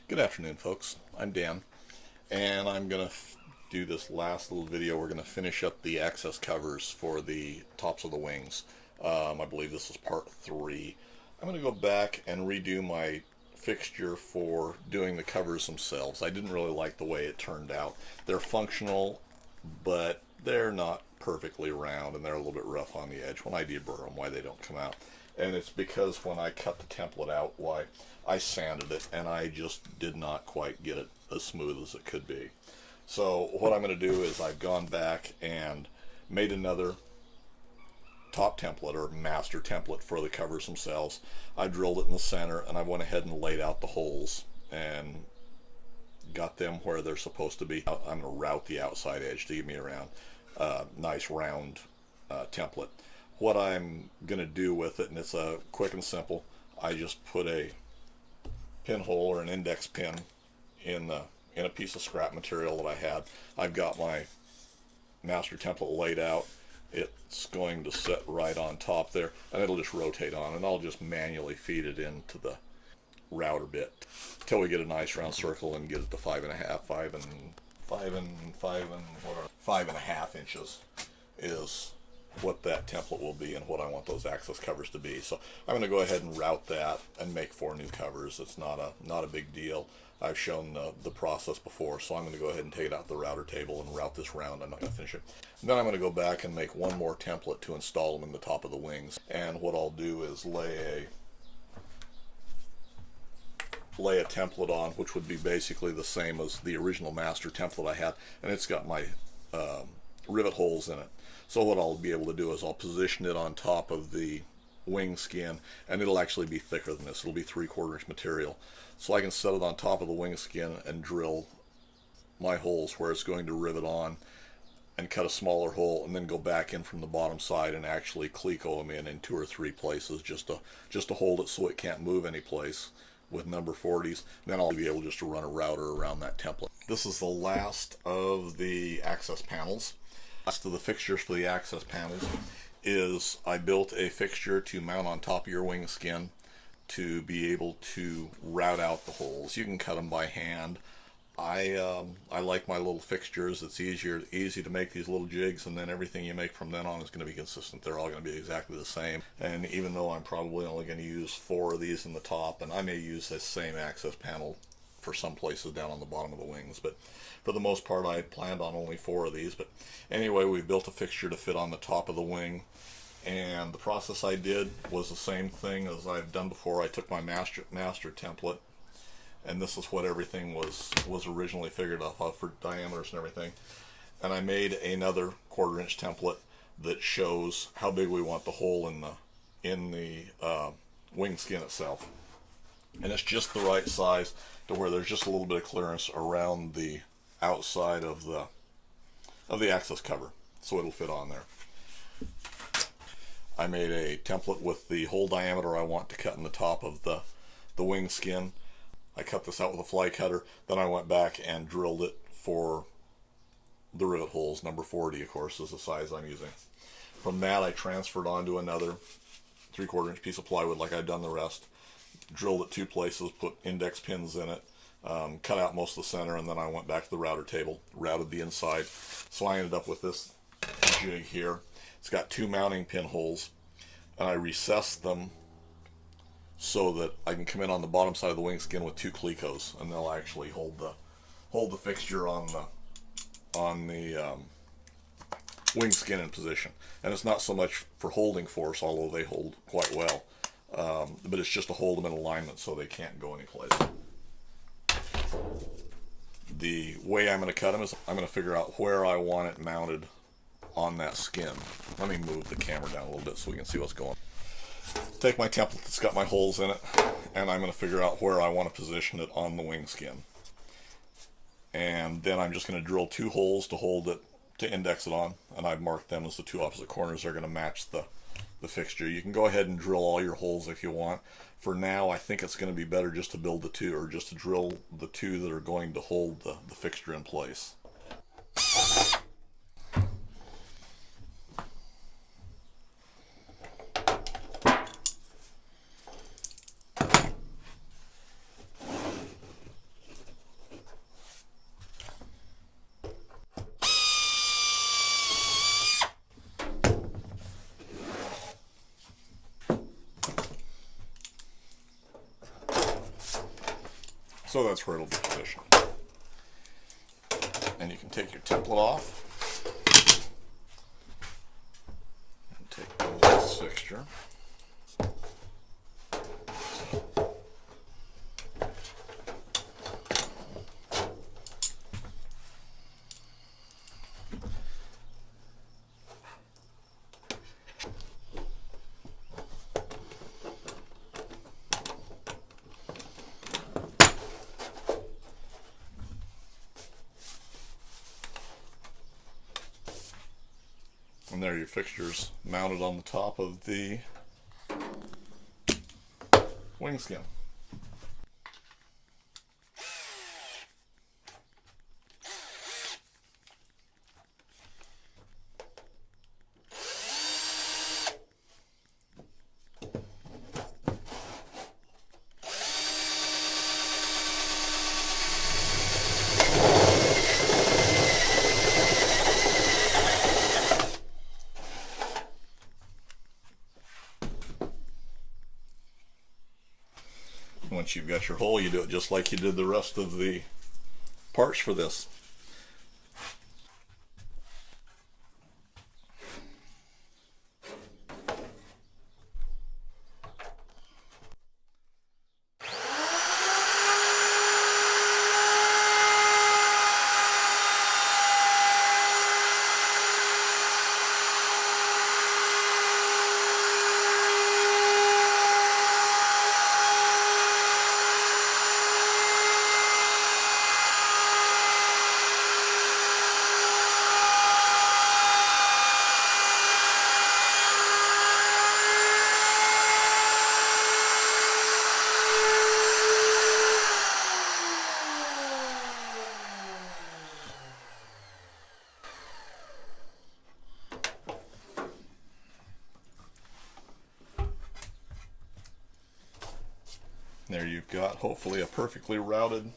Good afternoon, folks. I'm Dan, and I'm going to do this last little video. We're going to finish up the access covers for the tops of the wings. I believe this is part 3. I'm going to go back and redo my fixture for doing the covers themselves. I didn't really like the way it turned out. They're functional, but they're not perfectly round, and they're a little bit rough on the edge. When I deburr them, why they don't come out. And it's because when I cut the template out, why I sanded it, and I just did not quite get it as smooth as it could be. So what I'm going to do is I've gone back and made another top template or master template for the covers themselves. I drilled it in the center, and I went ahead and laid out the holes and got them where they're supposed to be. I'm going to route the outside edge to give me a nice round template. What I'm going to do with it, and it's quick and simple, I just put a pinhole or an index pin in a piece of scrap material that I had. I've got my master template laid out. It's going to sit right on top there, and it'll just rotate on, and I'll just manually feed it into the router bit until we get a nice round circle and get it to 5.5 inches is what that template will be and what I want those access covers to be. So I'm going to go ahead and route that and make 4 new covers. It's not a big deal. I've shown the process before, so I'm going to go ahead and take it out the router table and route this round. I'm not going to finish it. And then I'm going to go back and make one more template to install them in the top of the wings. And what I'll do is lay a template on, which would be basically the same as the original master template I had, and it's got my rivet holes in it. So what I'll be able to do is I'll position it on top of the wing skin, and it'll actually be thicker than this. It'll be 3/4 inch material. So I can set it on top of the wing skin and drill my holes where it's going to rivet on, and cut a smaller hole, and then go back in from the bottom side and actually cleco them in 2 or 3 places just to hold it so it can't move any place with number 40s. Then I'll be able just to run a router around that template. This is the last of the access panels. Last of the fixtures for the access panels is I built a fixture to mount on top of your wing skin to be able to route out the holes. You can cut them by hand. I like my little fixtures. It's easy to make these little jigs, and then everything you make from then on is going to be consistent. They're all going to be exactly the same. And even though I'm probably only going to use 4 of these in the top, and I may use this same access panel for some places down on the bottom of the wings, but for the most part I planned on only 4 of these. But anyway, we've built a fixture to fit on the top of the wing, and the process I did was the same thing as I've done before. I took my master template, and this is what everything was originally figured off of for diameters and everything, and I made another 1/4 inch template that shows how big we want the hole in the wing skin itself, and it's just the right size to where there's just a little bit of clearance around the outside of the access cover, so it'll fit on there. I made a template with the hole diameter I want to cut in the top of the wing skin. I cut this out with a fly cutter, then I went back and drilled it for the rivet holes. Number 40, of course, is the size I'm using. From that, I transferred onto another 3/4 inch piece of plywood like I'd done the rest, drilled it 2 places, put index pins in it, cut out most of the center, and then I went back to the router table, routed the inside. So I ended up with this jig here. It's got 2 mounting pin holes, and I recessed them so that I can come in on the bottom side of the wing skin with 2 clecos, and they'll actually hold the fixture on the wing skin in position. And it's not so much for holding force, although they hold quite well, but it's just to hold them in alignment so they can't go anyplace. The way I'm going to cut them is I'm going to figure out where I want it mounted on that skin. Let me move the camera down a little bit so we can see what's going on. Take my template that's got my holes in it, and I'm going to figure out where I want to position it on the wing skin. And then I'm just going to drill 2 holes to hold it, to index it on, and I've marked them as the 2 opposite corners. They're going to match the fixture. You can go ahead and drill all your holes if you want. For now, I think it's going to be better just to build the 2, or just to drill the 2 that are going to hold the fixture in place. So that's where it'll be positioned. And you can take your template off and take this fixture. And there are your fixtures mounted on the top of the wing skin. Once you've got your hole, you do it just like you did the rest of the parts for this. There you've got, hopefully, a perfectly routed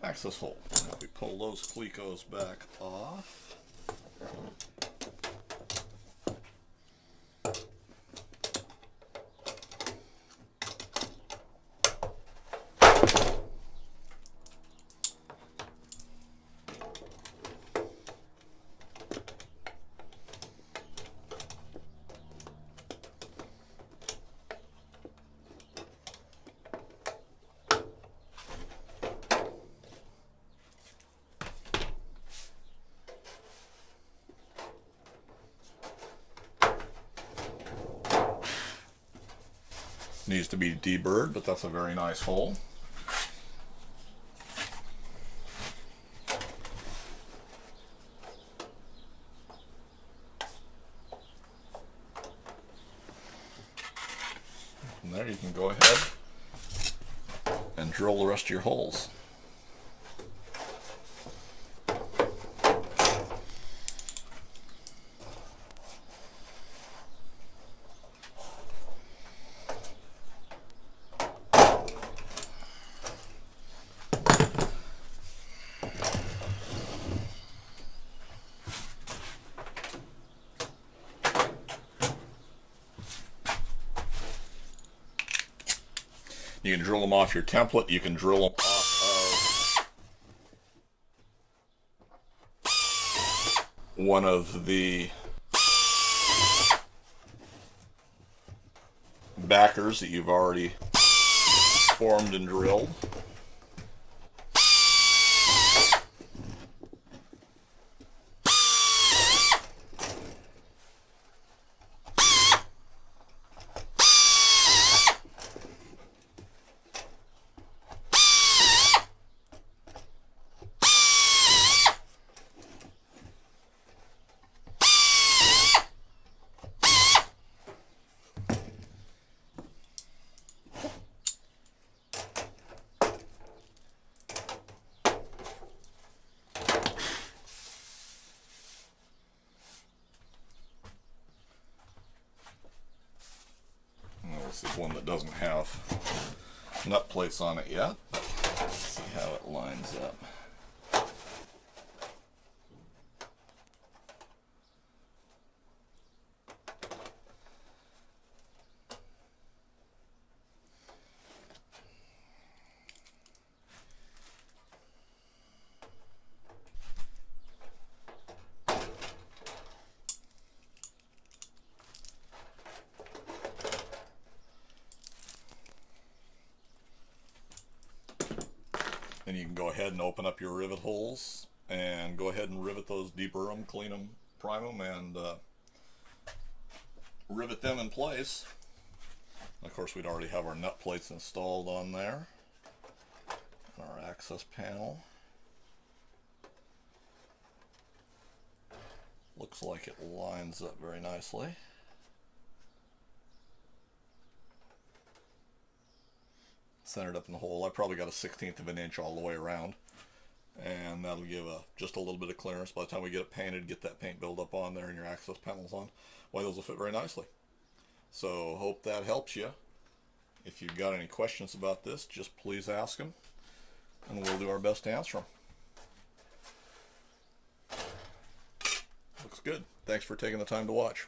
access hole. Now we pull those clecos back off. Needs to be deburred, but that's a very nice hole. And there you can go ahead and drill the rest of your holes. You can drill them off your template. You can drill them off of one of the backers that you've already formed and drilled. This is one that doesn't have nut plates on it yet. Let's see how it lines up. And you can go ahead and open up your rivet holes and go ahead and rivet those, deburr them, clean them, prime them, and rivet them in place. Of course, we'd already have our nut plates installed on there. Our access panel. Looks like it lines up very nicely. Centered up in the hole. I probably got a 1/16 of an inch all the way around, and that'll give just a little bit of clearance. By the time we get it painted, get that paint build up on there and your access panels on, why, those will fit very nicely. So hope that helps you. If you've got any questions about this, just please ask them, and we'll do our best to answer them. Looks good. Thanks for taking the time to watch.